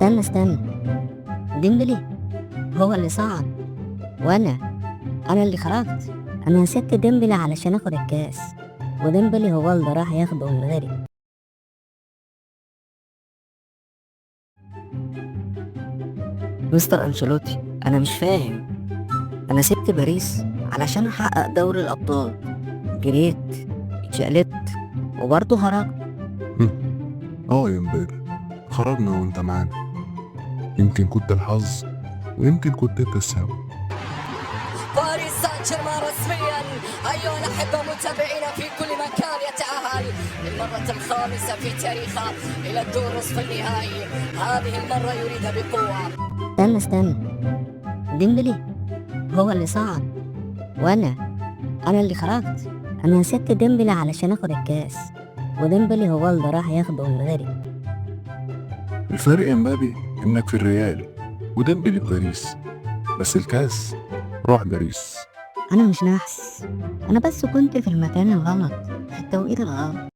استنى، ديمبلي هو اللي صعد وانا اللي خرجت. انا سبت ديمبلي علشان اخد الكاس، وديمبلي هو اللي راح ياخده من غيري. مستر انشيلوتي، انا مش فاهم. انا سبت باريس علشان احقق دوري الابطال، جريت، اتشقلبت، وبرضه خرجت. يا امبابي، خرجنا وانت معانا. يمكن كنت الحظ، ويمكن كنت انت السبب. باريس سان جيرمان رسميا أيها الأحبة متابعينا في كل مكان يتأهل للمرة الخامسة في تاريخه إلى الدور نصف النهائي. هذه المرة يريدها بقوة. استنى، ديمبلي هو اللي صعد وانا اللي خرجت. انا سبت ديمبلي علشان اخد الكاس، وديمبلي هو اللي راح ياخده من غيري. الفرق يا امبابي انك في الريال وديمبلي في باريس، بس الكاس راح باريس. انا مش نحس، انا بس كنت في المكان الغلط في التوقيت الغلط.